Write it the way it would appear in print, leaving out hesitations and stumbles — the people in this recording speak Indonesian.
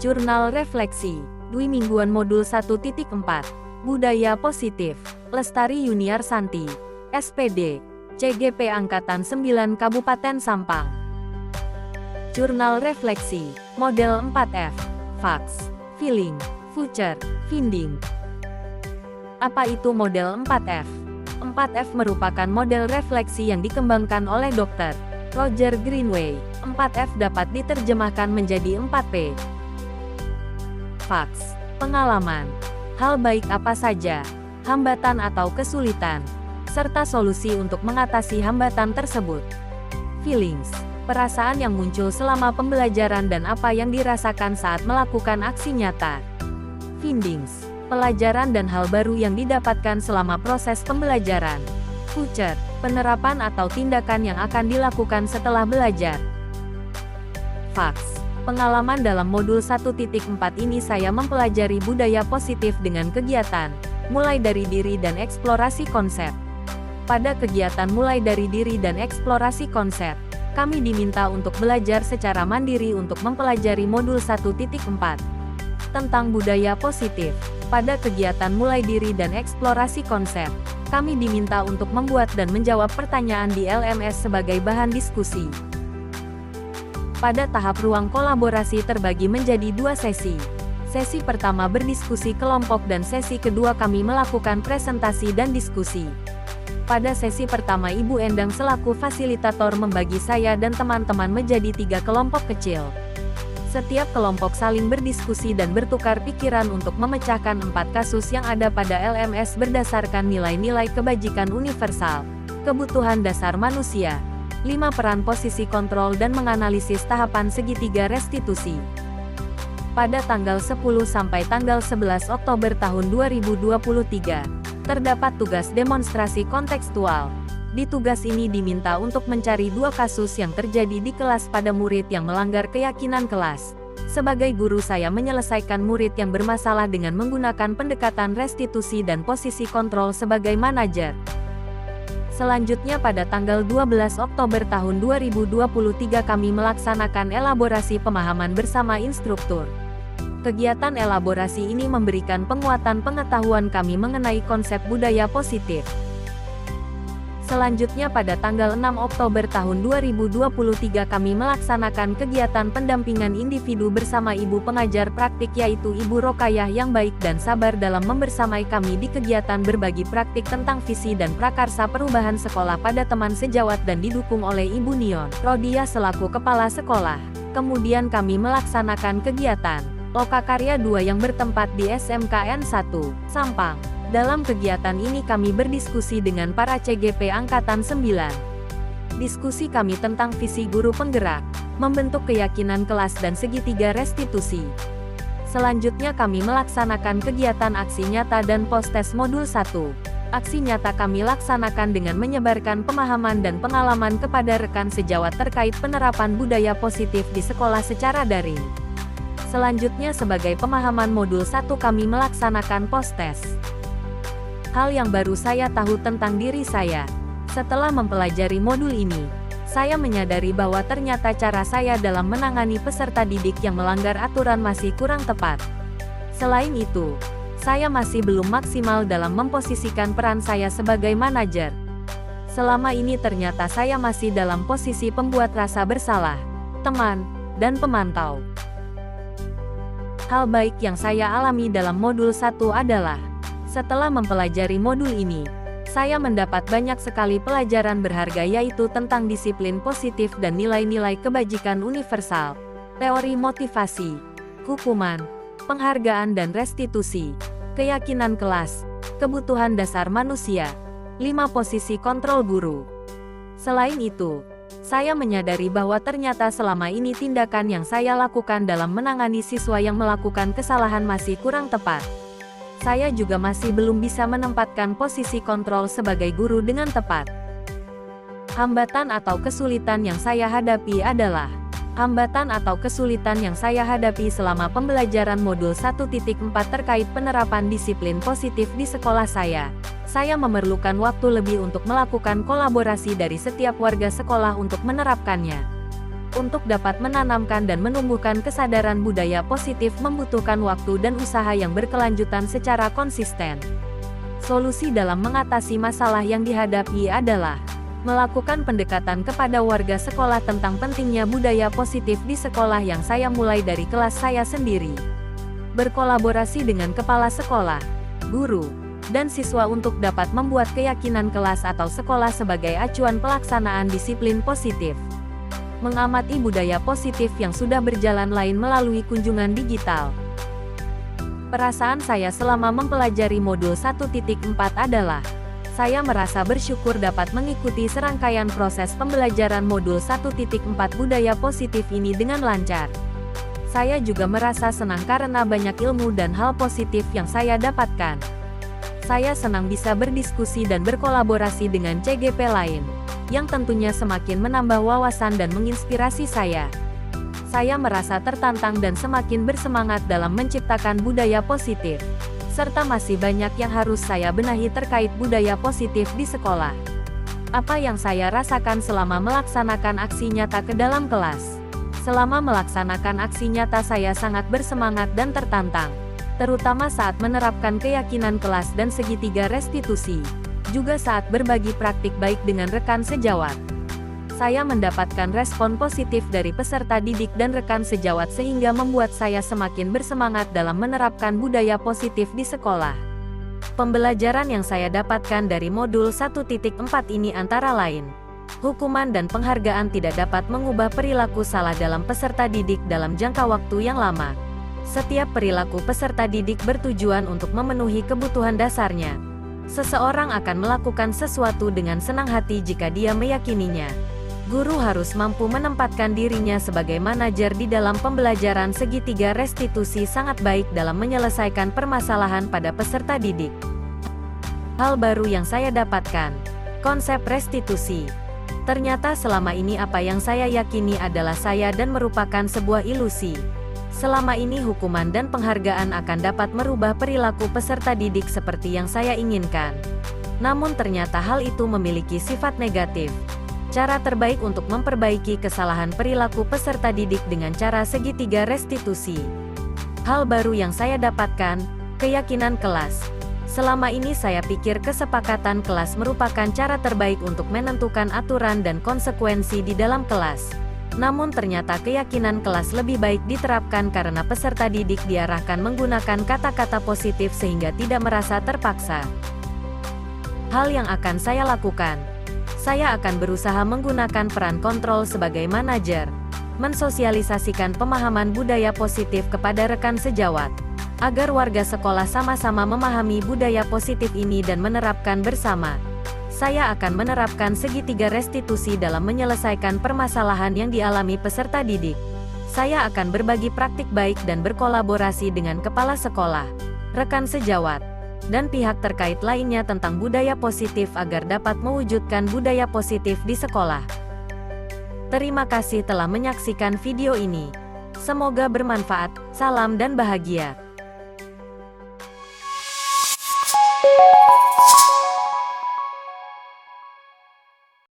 Jurnal Refleksi, Dwi Mingguan Modul 1.4, Budaya Positif, Lestari Yuniarsanti, SPD, CGP Angkatan 9 Kabupaten Sampang. Jurnal Refleksi, Model 4F, Facts, Feeling, Future, Finding. Apa itu model 4F? 4F merupakan model refleksi yang dikembangkan oleh Dr. Roger Greenway. 4F dapat diterjemahkan menjadi 4P. Facts, pengalaman, hal baik apa saja, hambatan atau kesulitan, serta solusi untuk mengatasi hambatan tersebut. Feelings, perasaan yang muncul selama pembelajaran dan apa yang dirasakan saat melakukan aksi nyata. Findings, pelajaran dan hal baru yang didapatkan selama proses pembelajaran. Future, penerapan atau tindakan yang akan dilakukan setelah belajar. Facts, pengalaman dalam modul 1.4 ini saya mempelajari budaya positif dengan kegiatan, mulai dari diri dan eksplorasi konsep. Pada kegiatan mulai dari diri dan eksplorasi konsep, kami diminta untuk belajar secara mandiri untuk mempelajari modul 1.4 tentang budaya positif. Pada kegiatan mulai diri dan eksplorasi konsep, kami diminta untuk membuat dan menjawab pertanyaan di LMS sebagai bahan diskusi. Pada tahap ruang kolaborasi terbagi menjadi 2 sesi. Sesi pertama berdiskusi kelompok dan sesi kedua kami melakukan presentasi dan diskusi. Pada sesi pertama Ibu Endang selaku fasilitator membagi saya dan teman-teman menjadi 3 kelompok kecil. Setiap kelompok saling berdiskusi dan bertukar pikiran untuk memecahkan 4 kasus yang ada pada LMS berdasarkan nilai-nilai kebajikan universal, kebutuhan dasar manusia, 5 peran posisi kontrol dan menganalisis tahapan segitiga restitusi. Pada tanggal 10 sampai tanggal 11 Oktober tahun 2023, terdapat tugas demonstrasi kontekstual. Di tugas ini diminta untuk mencari 2 kasus yang terjadi di kelas pada murid yang melanggar keyakinan kelas. Sebagai guru saya menyelesaikan murid yang bermasalah dengan menggunakan pendekatan restitusi dan posisi kontrol sebagai manajer. Selanjutnya pada tanggal 12 Oktober tahun 2023 kami melaksanakan elaborasi pemahaman bersama instruktur. Kegiatan elaborasi ini memberikan penguatan pengetahuan kami mengenai konsep budaya positif. Selanjutnya pada tanggal 6 Oktober tahun 2023 kami melaksanakan kegiatan pendampingan individu bersama ibu pengajar praktik yaitu Ibu Rokayah yang baik dan sabar dalam membersamai kami di kegiatan berbagi praktik tentang visi dan prakarsa perubahan sekolah pada teman sejawat dan didukung oleh Ibu Nion Rodia selaku kepala sekolah. Kemudian kami melaksanakan kegiatan Lokakarya 2 yang bertempat di SMKN 1, Sampang. Dalam kegiatan ini kami berdiskusi dengan para CGP Angkatan 9. Diskusi kami tentang visi guru penggerak, membentuk keyakinan kelas dan segitiga restitusi. Selanjutnya kami melaksanakan kegiatan aksi nyata dan post-tes modul 1. Aksi nyata kami laksanakan dengan menyebarkan pemahaman dan pengalaman kepada rekan sejawat terkait penerapan budaya positif di sekolah secara daring. Selanjutnya sebagai pemahaman modul 1 kami melaksanakan post-tes. Hal yang baru saya tahu tentang diri saya. Setelah mempelajari modul ini, saya menyadari bahwa ternyata cara saya dalam menangani peserta didik yang melanggar aturan masih kurang tepat. Selain itu, saya masih belum maksimal dalam memposisikan peran saya sebagai manajer. Selama ini ternyata saya masih dalam posisi pembuat rasa bersalah, teman, dan pemantau. Hal baik yang saya alami dalam modul 1 adalah setelah mempelajari modul ini, saya mendapat banyak sekali pelajaran berharga yaitu tentang disiplin positif dan nilai-nilai kebajikan universal, teori motivasi, hukuman, penghargaan dan restitusi, keyakinan kelas, kebutuhan dasar manusia, 5 posisi kontrol guru. Selain itu, saya menyadari bahwa ternyata selama ini tindakan yang saya lakukan dalam menangani siswa yang melakukan kesalahan masih kurang tepat. Saya juga masih belum bisa menempatkan posisi kontrol sebagai guru dengan tepat. Hambatan atau kesulitan yang saya hadapi adalah hambatan atau kesulitan yang saya hadapi selama pembelajaran modul 1.4 terkait penerapan disiplin positif di sekolah saya. Saya memerlukan waktu lebih untuk melakukan kolaborasi dari setiap warga sekolah untuk menerapkannya. Untuk dapat menanamkan dan menumbuhkan kesadaran budaya positif membutuhkan waktu dan usaha yang berkelanjutan secara konsisten. Solusi dalam mengatasi masalah yang dihadapi adalah melakukan pendekatan kepada warga sekolah tentang pentingnya budaya positif di sekolah yang saya mulai dari kelas saya sendiri. Berkolaborasi dengan kepala sekolah, guru, dan siswa untuk dapat membuat keyakinan kelas atau sekolah sebagai acuan pelaksanaan disiplin positif. Mengamati budaya positif yang sudah berjalan lain melalui kunjungan digital. Perasaan saya selama mempelajari modul 1.4 adalah, saya merasa bersyukur dapat mengikuti serangkaian proses pembelajaran modul 1.4 budaya positif ini dengan lancar. Saya juga merasa senang karena banyak ilmu dan hal positif yang saya dapatkan. Saya senang bisa berdiskusi dan berkolaborasi dengan CGP lain, yang tentunya semakin menambah wawasan dan menginspirasi saya. Saya merasa tertantang dan semakin bersemangat dalam menciptakan budaya positif, serta masih banyak yang harus saya benahi terkait budaya positif di sekolah. Apa yang saya rasakan selama melaksanakan aksi nyata ke dalam kelas? Selama melaksanakan aksi nyata saya sangat bersemangat dan tertantang, terutama saat menerapkan keyakinan kelas dan segitiga restitusi, juga saat berbagi praktik baik dengan rekan sejawat. Saya mendapatkan respon positif dari peserta didik dan rekan sejawat sehingga membuat saya semakin bersemangat dalam menerapkan budaya positif di sekolah. Pembelajaran yang saya dapatkan dari modul 1.4 ini antara lain, hukuman dan penghargaan tidak dapat mengubah perilaku salah dalam peserta didik dalam jangka waktu yang lama. Setiap perilaku peserta didik bertujuan untuk memenuhi kebutuhan dasarnya. Seseorang akan melakukan sesuatu dengan senang hati jika dia meyakininya. Guru harus mampu menempatkan dirinya sebagai manajer di dalam pembelajaran. Segitiga restitusi sangat baik dalam menyelesaikan permasalahan pada peserta didik. Hal baru yang saya dapatkan, konsep restitusi. Ternyata selama ini apa yang saya yakini adalah saya dan merupakan sebuah ilusi. Selama ini hukuman dan penghargaan akan dapat merubah perilaku peserta didik seperti yang saya inginkan. Namun ternyata hal itu memiliki sifat negatif. Cara terbaik untuk memperbaiki kesalahan perilaku peserta didik dengan cara segitiga restitusi. Hal baru yang saya dapatkan, keyakinan kelas. Selama ini saya pikir kesepakatan kelas merupakan cara terbaik untuk menentukan aturan dan konsekuensi di dalam kelas. Namun ternyata keyakinan kelas lebih baik diterapkan karena peserta didik diarahkan menggunakan kata-kata positif sehingga tidak merasa terpaksa. Hal yang akan saya lakukan, saya akan berusaha menggunakan peran kontrol sebagai manajer, mensosialisasikan pemahaman budaya positif kepada rekan sejawat, agar warga sekolah sama-sama memahami budaya positif ini dan menerapkan bersama. Saya akan menerapkan segitiga restitusi dalam menyelesaikan permasalahan yang dialami peserta didik. Saya akan berbagi praktik baik dan berkolaborasi dengan kepala sekolah, rekan sejawat, dan pihak terkait lainnya tentang budaya positif agar dapat mewujudkan budaya positif di sekolah. Terima kasih telah menyaksikan video ini. Semoga bermanfaat. Salam dan bahagia.